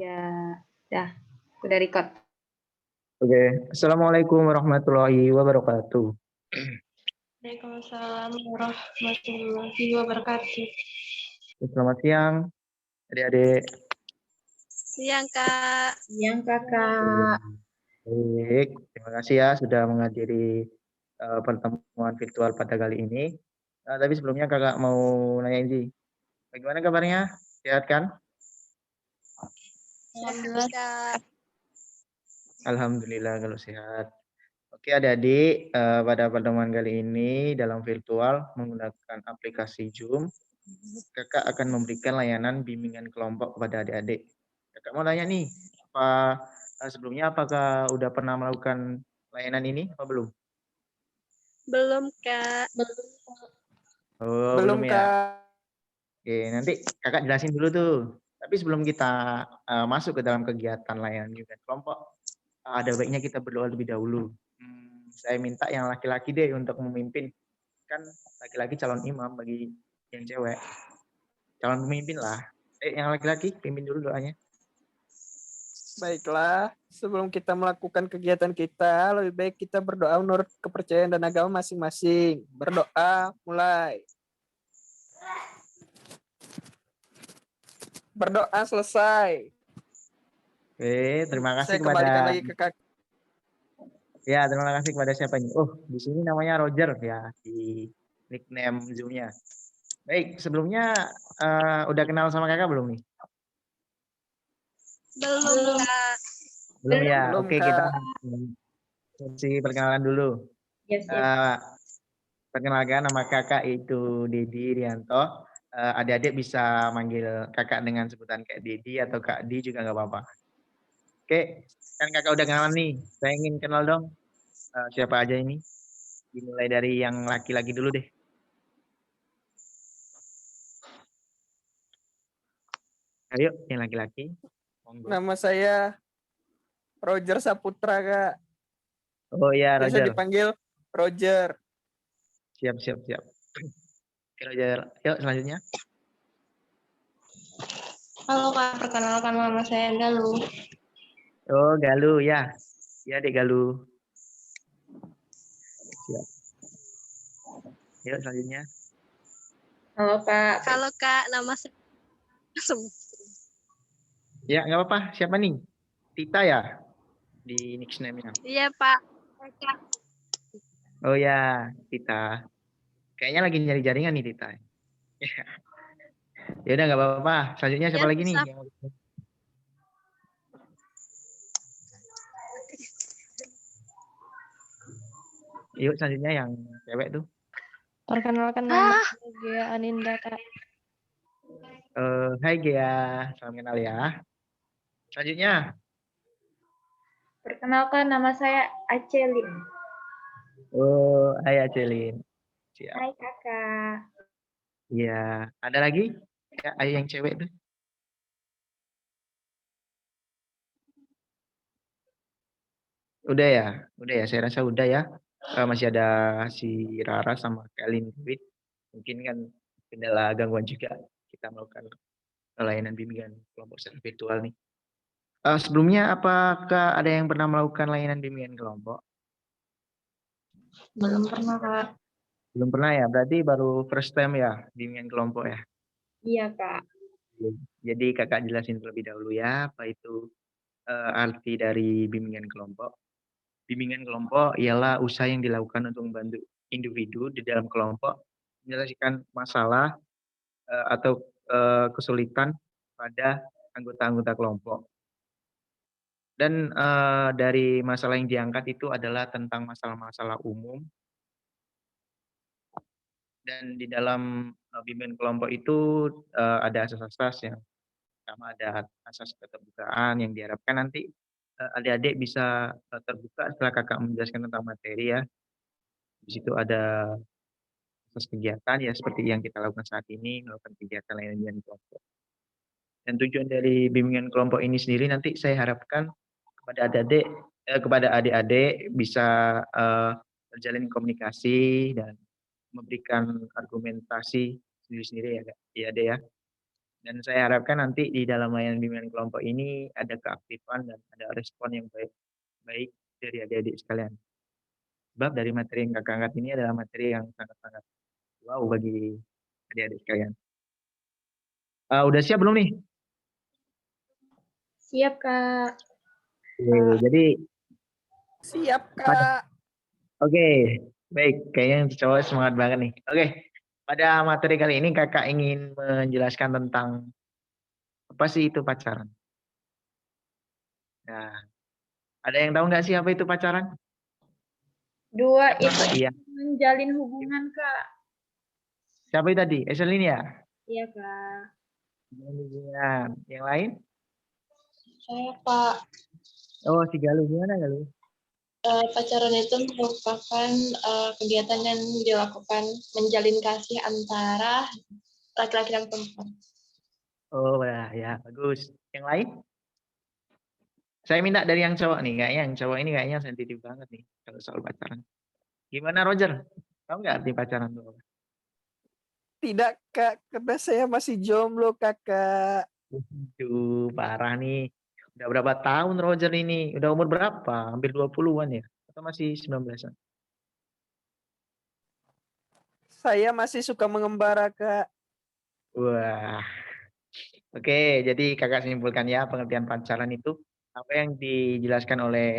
Ya, dah, udah record. Oke, Assalamualaikum warahmatullahi wabarakatuh. Waalaikumsalam warahmatullahi wabarakatuh. Selamat siang, adik-adik. Siang, Kak. Yang kakak. Baik, terima kasih ya sudah menghadiri pertemuan virtual pada kali ini. Tapi sebelumnya kakak mau nanya ini, bagaimana kabarnya? Sehat kan? Alhamdulillah, Kak. Alhamdulillah kalau sehat. Oke adik-adik, pada pertemuan kali ini dalam virtual menggunakan aplikasi Zoom, kakak akan memberikan layanan bimbingan kelompok kepada adik-adik. Kakak mau tanya nih, sebelumnya apakah udah pernah melakukan layanan ini apa belum? Belum, Kak. Oh, Belum, belum ya. Kak. Oke, nanti kakak jelasin dulu tuh. Tapi sebelum kita masuk ke dalam kegiatan layanan bimbingan kelompok, ada baiknya kita berdoa lebih dahulu. Saya minta yang laki-laki deh untuk memimpin. Kan laki-laki calon imam bagi yang cewek. Calon pemimpin lah. Yang laki-laki pimpin dulu doanya. Baiklah, sebelum kita melakukan kegiatan kita, lebih baik kita berdoa menurut kepercayaan dan agama masing-masing. Berdoa, mulai. Berdoa selesai. Oke, terima kasih Saya kepada kembalikan lagi ke Kak. ya, terima kasih kepada siapa ini? Oh, di sini namanya Roger ya di nickname Zoom-nya. Baik, sebelumnya udah kenal sama kakak belum nih? Belum, Kak. Belum ya. Belum, Oke, Kak. kita sesi perkenalan dulu. Yes, yes. Perkenalkan nama kakak itu Dedi Rianto. Adik-adik bisa manggil kakak dengan sebutan kayak Dedi atau Kak Di juga nggak apa-apa. Oke, kan kakak udah kenalan nih. Saya ingin kenal dong siapa aja ini. Dimulai dari yang laki-laki dulu deh. Ayo, yang laki-laki. Monggo. Nama saya Roger Saputra, Kak. Oh ya, Biasa Roger. dipanggil Roger. Siap. Oke, Roger. Yuk, selanjutnya. Halo, Kak. Perkenalkan nama saya Galuh. Oh, Galuh ya. Ya, Dek Galuh. Siap. Yuk, selanjutnya. Halo Kak. Halo, Kak. Nama saya Ya, nggak apa-apa. Siapa nih? Tita ya? Di nickname-nya. Iya, Pak. Kak. Oh ya, Tita. Kayaknya lagi nyari jaringan nih, Tita. Ya udah, nggak apa-apa. Selanjutnya siapa Ya, lagi nih? susah. Yuk, selanjutnya yang cewek tuh. Perkenalkan nama saya Gea Aninda, Kak. Hai Gea, salam kenal ya. Selanjutnya. Perkenalkan nama saya Acelin. Oh, hai Acelin. Siap. Hai kakak. Iya, ada lagi? Ya, ayo yang cewek tuh. Udah ya. Saya rasa udah ya. Masih ada si Rara sama Kalin Duit. Mungkin kan kendala gangguan juga kita melakukan layanan bimbingan kelompok secara virtual nih. Sebelumnya apakah ada yang pernah melakukan layanan bimbingan kelompok? Belum pernah Kak. Belum pernah ya, berarti baru first time ya bimbingan kelompok ya. Iya Kak. Jadi kakak jelasin terlebih dahulu ya apa itu arti dari bimbingan kelompok. Bimbingan kelompok ialah usaha yang dilakukan untuk membantu individu di dalam kelompok menyelesaikan masalah atau kesulitan pada anggota-anggota kelompok. Dan dari masalah yang diangkat itu adalah tentang masalah-masalah umum. Dan di dalam bimbingan kelompok itu ada asas-asas yang pertama ada asas keterbukaan yang diharapkan nanti adik-adik bisa terbuka setelah kakak menjelaskan tentang materi ya. Di situ ada asas kegiatan ya seperti yang kita lakukan saat ini, melakukan kegiatan layanan bimbingan kelompok. Dan tujuan dari bimbingan kelompok ini sendiri nanti saya harapkan kepada adik-adik bisa terjalin komunikasi dan memberikan argumentasi sendiri-sendiri ya, Kak. Ya, Dek ya. Dan saya harapkan nanti di dalam layanan bimbingan kelompok ini ada keaktifan dan ada respon yang baik dari adik-adik sekalian. Sebab dari materi yang kakak angkat ini adalah materi yang sangat-sangat wow bagi adik-adik sekalian. Udah siap belum nih? Siap, Kak. Jadi Siap, Kak. oke, baik. Kayaknya yang cowok semangat banget nih. Oke, pada materi kali ini kakak ingin menjelaskan tentang apa sih itu pacaran. Nah, ada yang tahu nggak sih apa itu pacaran? Dua itu Iya. menjalin hubungan, Kak. Siapa itu tadi? Eselin ya? Iya, Kak. Menjalin hubungan. Yang lain? Saya Pak, Oh, si Galuh. Gimana Galuh? pacaran itu merupakan kegiatan yang dilakukan menjalin kasih antara laki-laki dan perempuan. Oh, ya, bagus. Yang lain? Saya minta dari yang cowok nih. Kayaknya yang cowok ini kayaknya sensitif banget nih kalau soal pacaran. Gimana Roger? Tahu nggak arti pacaran itu apa? Tidak, Kak, karena saya masih jomblo, Kakak. Aduh, parah nih. Udah berapa tahun Roger ini? Udah umur berapa? Hampir 20-an ya? Atau masih 19-an? Saya masih suka mengembara, Kak. Wah. Oke, jadi kakak simpulkan ya pengertian pacaran itu apa yang dijelaskan oleh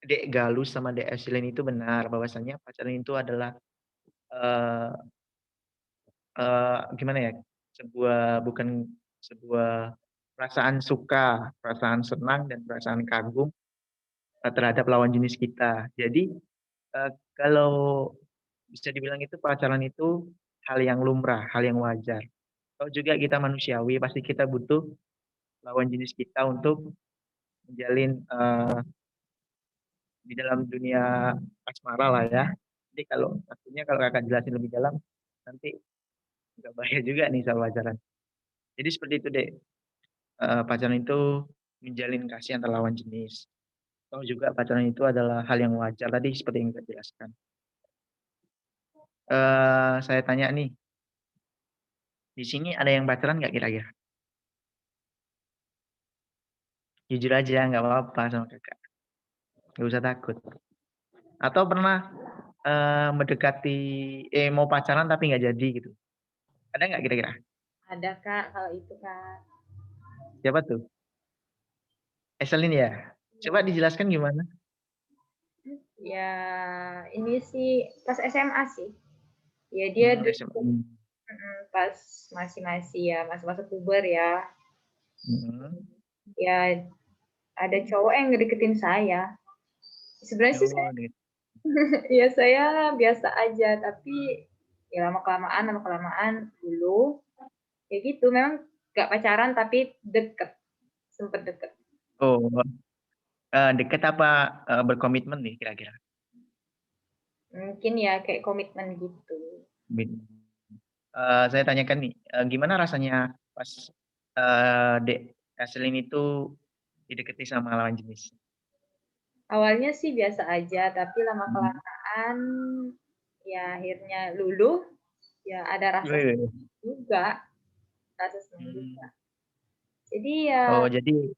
Dek Galus sama Dek Eselin itu benar bahwasanya pacaran itu adalah eh gimana ya? Bukan sebuah perasaan suka, perasaan senang dan perasaan kagum terhadap lawan jenis kita. Jadi kalau bisa dibilang itu pacaran itu hal yang lumrah, hal yang wajar. Kalau juga kita manusiawi, pasti kita butuh lawan jenis kita untuk menjalin di dalam dunia asmara lah ya. Jadi kalau pastinya kalau kakak jelasin lebih dalam, nanti nggak bahaya juga nih soal pacaran. Jadi seperti itu deh, pacaran itu menjalin kasih antar lawan jenis. Atau juga pacaran itu adalah hal yang wajar tadi seperti yang saya jelaskan. Saya tanya nih, di sini ada yang pacaran nggak kira-kira? Jujur aja, nggak apa-apa sama kakak. Nggak usah takut. Atau pernah mendekati, mau pacaran tapi nggak jadi gitu. Ada nggak kira-kira? Ada, Kak, kalau itu, Kak. Siapa tuh? Eselin ya? Coba dijelaskan gimana? Ya, ini sih pas SMA sih. Ya, dia dukung pas masih ya, masa-masa puber ya. Ya, ada cowok yang ngedeketin saya. Sebenarnya sih saya, ya saya biasa aja, tapi ya lama-kelamaan dulu. Ya gitu, memang gak pacaran tapi deket, sempet deket. Oh, deket apa berkomitmen nih kira-kira? Mungkin ya kayak komitmen gitu. Saya tanyakan nih, gimana rasanya pas Dek Kaselin itu dideketi sama lawan jenis? Awalnya sih biasa aja, tapi lama-kelamaan ya akhirnya luluh, ya ada rasa senang juga, rasa senang juga. Jadi ya. Oh, jadi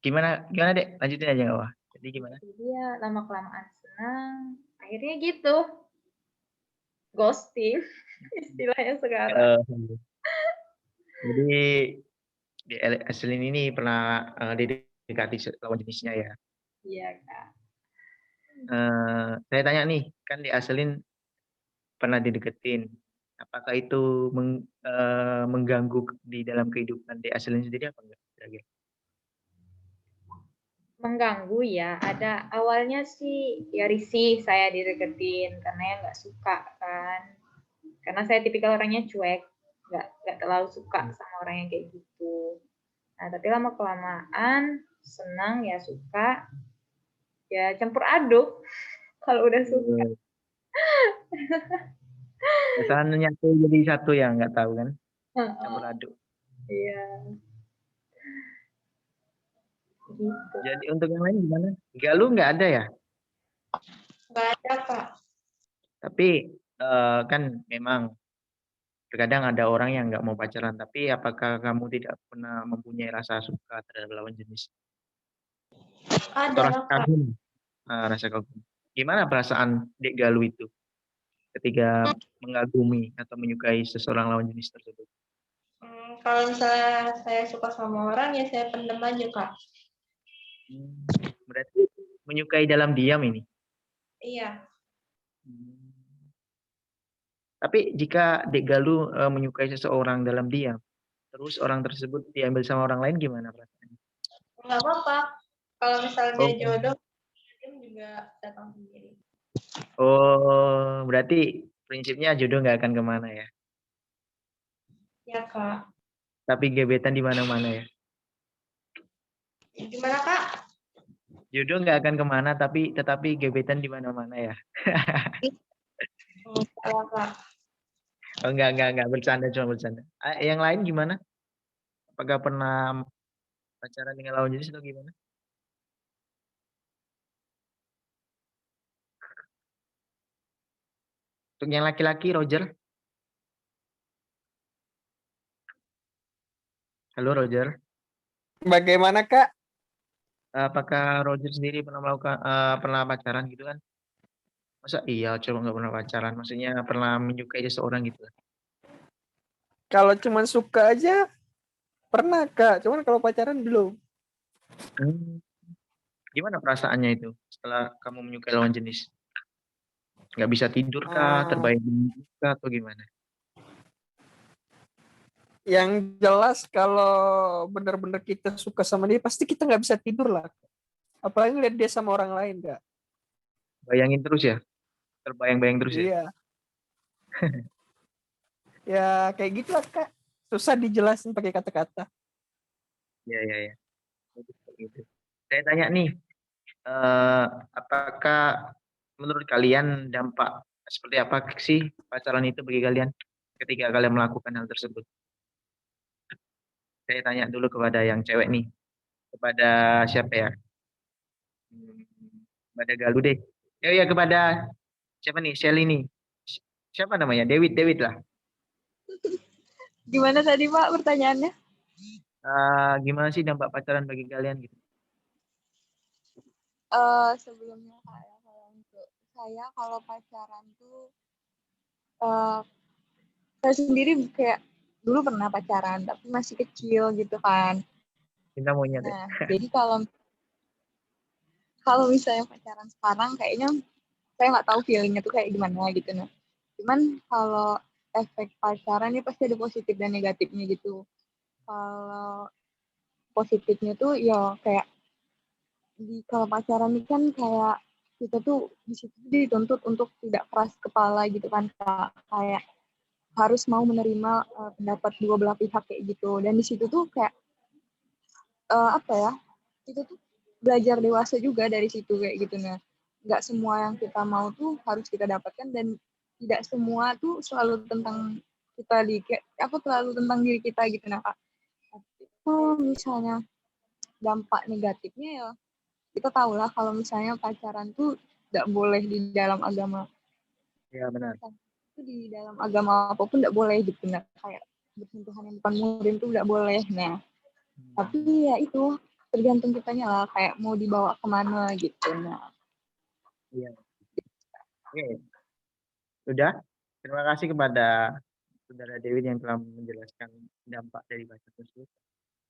gimana Dek? Lanjutin aja nggak apa? Jadi gimana? Jadi ya lama-kelamaan senang, akhirnya gitu. Ghosting, istilahnya sekarang. Jadi di Eselin ini pernah didekati lawan jenisnya ya? Iya, Kak. Saya tanya nih, kan di Eselin pernah dideketin. Apakah itu mengganggu di dalam kehidupan di Eselin sendiri apa enggak? Kira-kira? Mengganggu ya, ada awalnya sih ya risih saya dideketin karena ya nggak suka kan. Karena saya tipikal orangnya cuek, nggak terlalu suka sama orang yang kayak gitu. Nah, tapi lama-kelamaan senang ya suka, ya campur aduk kalau udah suka. Misalnya nyatu jadi satu ya, nggak tahu kan? Campur aduk. Iya. Gitu. Jadi untuk yang lain gimana? Galuh nggak ada ya? Nggak ada, Kak. Tapi kan memang Terkadang ada orang yang nggak mau pacaran, tapi apakah kamu tidak pernah mempunyai rasa suka terhadap lawan jenis? Atau Ada rasa lah, Kak. kagum? Rasa kagum. Gimana perasaan Dek Galuh itu ketika mengagumi atau menyukai seseorang lawan jenis tersebut? Kalau misalnya saya suka sama orang, ya saya pendam aja, Kak. Berarti menyukai dalam diam ini. Iya. Tapi jika Dek Galuh menyukai seseorang dalam diam, terus orang tersebut diambil sama orang lain, gimana perasaannya? Nggak apa-apa. Kalau misalnya Oh, jodoh, dia juga datang sendiri. oh, berarti prinsipnya jodoh nggak akan kemana ya? Ya, Kak. Tapi gebetan di mana-mana ya? Gimana, Kak? Jodoh nggak akan kemana, tetapi gebetan di mana-mana ya? Salah, Kak. Oh, enggak, bercanda, cuma bercanda. Yang lain gimana? Apakah pernah pacaran dengan lawan jenis atau gimana? Untuk yang laki-laki, Roger. Halo, Roger. Bagaimana Kak? Apakah Roger sendiri pernah melakukan pernah pacaran gitu kan? Masa iya coba nggak pernah pacaran? Maksudnya pernah menyukai seseorang gitu kan? Kalau cuma suka aja pernah Kak, cuman kalau pacaran belum. Gimana perasaannya itu setelah kamu menyukai lawan jenis? Nggak bisa tidur kah? Ah, Terbayang kah? Atau gimana? yang jelas kalau benar-benar kita suka sama dia, pasti kita nggak bisa tidur lah. Apalagi lihat dia sama orang lain Kak. Bayangin terus ya? Terbayang-bayang terus ya? Iya, ya kayak gitu lah Kak. Susah dijelasin pakai kata-kata. Ya. Gitu. Saya tanya nih, apakah menurut kalian dampak seperti apa sih pacaran itu bagi kalian ketika kalian melakukan hal tersebut? Saya tanya dulu kepada yang cewek nih, kepada siapa ya? Kepada Galuh deh. Ya kepada siapa nih? Shelly nih. Siapa namanya? Dewit lah. Gimana tadi Pak pertanyaannya? Gimana sih dampak pacaran bagi kalian gitu? Sebelumnya Kak, kalau untuk saya kalau pacaran tuh saya sendiri kayak dulu pernah pacaran tapi masih kecil gitu kan. Cinta monyet ya? Nah, jadi kalau misalnya pacaran sekarang kayaknya saya nggak tahu feelingnya tuh kayak gimana gitu. Nah, cuman kalau efek pacaran ini pasti ada positif dan negatifnya gitu. Kalau positifnya tuh ya kayak kalau pacaran ini kan kayak kita tuh di situ dituntut untuk tidak keras kepala gitu kan Kak. Kayak harus mau menerima pendapat dua belah pihak kayak gitu. Dan di situ tuh kayak apa ya? Itu tuh belajar dewasa juga dari situ kayak gitu. Nah, nggak semua yang kita mau tuh harus kita dapatkan, dan tidak semua tuh selalu tentang kita terlalu tentang diri kita gitu. Nah Kak, kalau misalnya dampak negatifnya ya kita tahu lah kalau misalnya pacaran tuh tidak boleh di dalam agama. Ya benar. Itu di dalam agama apapun tidak boleh gitu. Nah, kayak bersentuhan yang bukan muhrim tuh tidak boleh. Nah, tapi ya itu tergantung kitanya lah, kayak mau dibawa kemana gitu. Nah, Iya. Oke. Sudah. Terima kasih kepada Saudara Dewi yang telah menjelaskan dampak dari pacaran tersebut.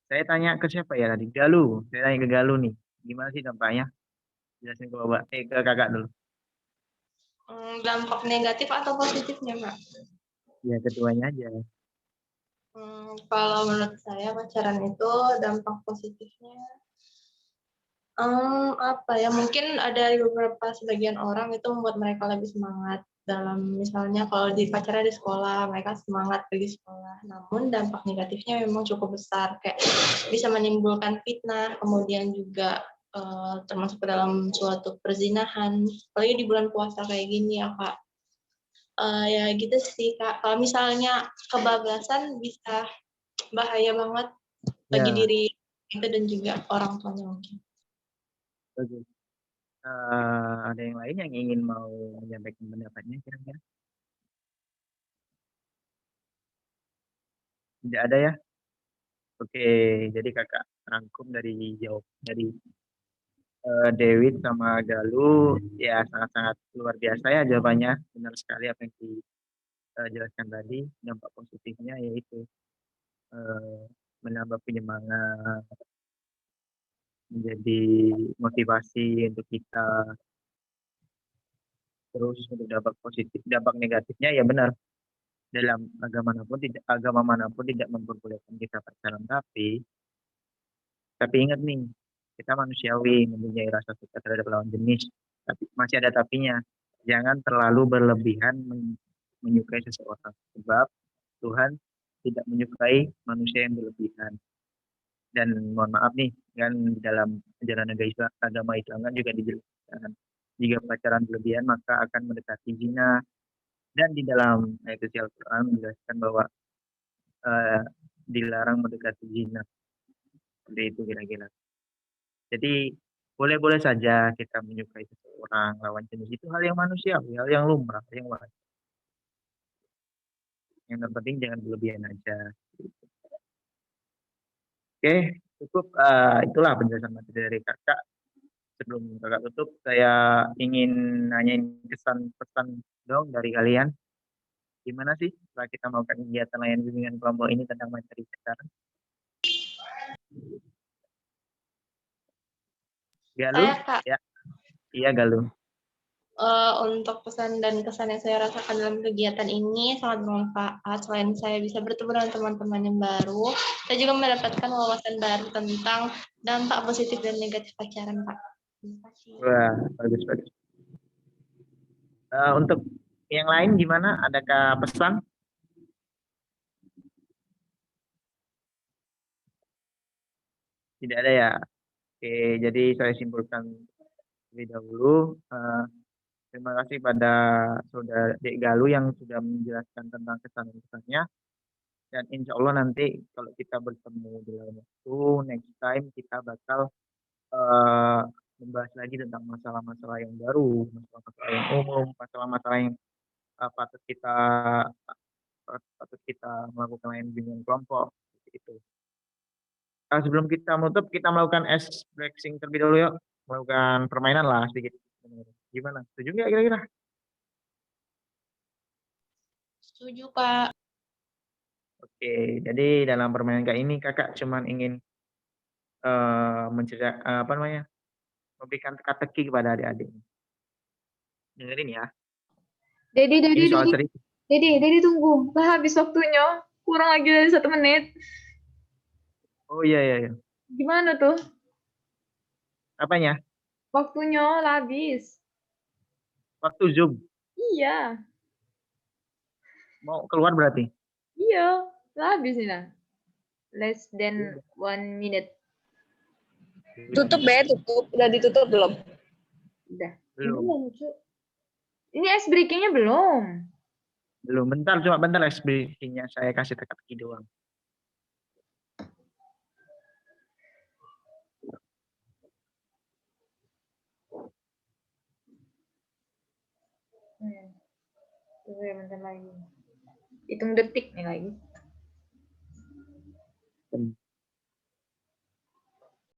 Saya tanya ke siapa ya tadi? Galuh. Saya tanya ke Galuh nih. Gimana sih dampaknya? Jelasin ke Bapak. Ke Kakak dulu. Dampak negatif atau positifnya, Kak? Ya, keduanya aja. Kalau menurut saya pacaran itu dampak positifnya apa ya, mungkin ada beberapa sebagian orang itu membuat mereka lebih semangat dalam, misalnya kalau di pacaran di sekolah mereka semangat pergi sekolah, namun dampak negatifnya memang cukup besar, kayak bisa menimbulkan fitnah, kemudian juga termasuk ke dalam suatu perzinahan, apalagi di bulan puasa kayak gini ya Kak. Ya gitu sih Kak, kalau misalnya kebablasan bisa bahaya banget bagi Ya, diri kita dan juga orang tuanya mungkin. bagus. Ada yang lain yang ingin mau menyampaikan pendapatnya kira-kira? Tidak ada ya? Oke, jadi kakak rangkum dari Dewit sama Galuh, ya sangat-sangat luar biasa ya jawabannya. Benar sekali apa yang dijelaskan tadi. Dampak positifnya yaitu eh, menambah penyemangat, menjadi motivasi untuk kita. Terus untuk dampak positif, dampak negatifnya ya benar. Dalam agama manapun tidak memperbolehkan kita pacaran, tapi ingat nih, kita manusiawi, mempunyai rasa suka terhadap lawan jenis. Tapi masih ada tapinya. Jangan terlalu berlebihan menyukai seseorang. Sebab Tuhan tidak menyukai manusia yang berlebihan. Dan mohon maaf nih, kan di dalam ajaran agama Islam kan juga dijelaskan. Jika pacaran berlebihan maka akan mendekati zina. Dan di dalam ayat suci Al-Quran menjelaskan bahwa eh, dilarang mendekati zina. Seperti itu kira-kira. Jadi boleh-boleh saja kita menyukai seseorang lawan jenis, itu hal yang manusiawi, hal yang lumrah, hal yang wajar. Yang terpenting jangan berlebihan aja. Oke, cukup. Itulah penjelasan materi dari kakak. Sebelum kakak tutup, saya ingin nanyain kesan pesan dong dari kalian. Gimana sih setelah kita melakukan kegiatan layan bimbingan kelompok ini tentang materi sekarang? Galuh? Saya Kak, Ya, iya Galuh. untuk pesan dan kesan yang saya rasakan dalam kegiatan ini sangat bermanfaat. Selain saya bisa bertemu dengan teman-teman yang baru, saya juga mendapatkan wawasan baru tentang dampak positif dan negatif pacaran, Pak. Terima kasih. Wah, bagus. Untuk yang lain gimana? Adakah pesan? Tidak ada ya. Oke, jadi saya simpulkan terlebih dahulu. Terima kasih pada saudara Dek Galuh yang sudah menjelaskan tentang kesan-kesannya. Dan insya Allah nanti kalau kita bertemu di lain waktu, next time kita bakal eh, membahas lagi tentang masalah-masalah yang baru, masalah-masalah yang umum, masalah-masalah yang patut kita melakukan lain bimbingan kelompok. Itu. Sebelum kita menutup, kita melakukan ice breaking terlebih dahulu yuk. Melakukan permainan lah sedikit. Gimana? Setuju nggak kira-kira? Setuju, Kak. Oke, jadi dalam permainan kali ini kakak cuman ingin apa namanya, memberikan teka-teki kepada adik-adik. Dengerin ya. Ini soal cerita. Dedi, tunggu. Lah habis waktunya. Kurang lagi dari 1 menit. Oh iya. Gimana tuh? Apanya? Waktunya lah habis. Waktu Zoom. Iya. Mau keluar berarti? Iya. Lah habis nih lah. Less than 1 minute. Tutup tutup. Udah ditutup belum? Udah. Belum. Ini ice breaking-nya belum. Belum. Cuma bentar ice breaking-nya. Saya kasih teka-teki doang. Tunggu ya bentar lagi. Hitung detik nih lagi.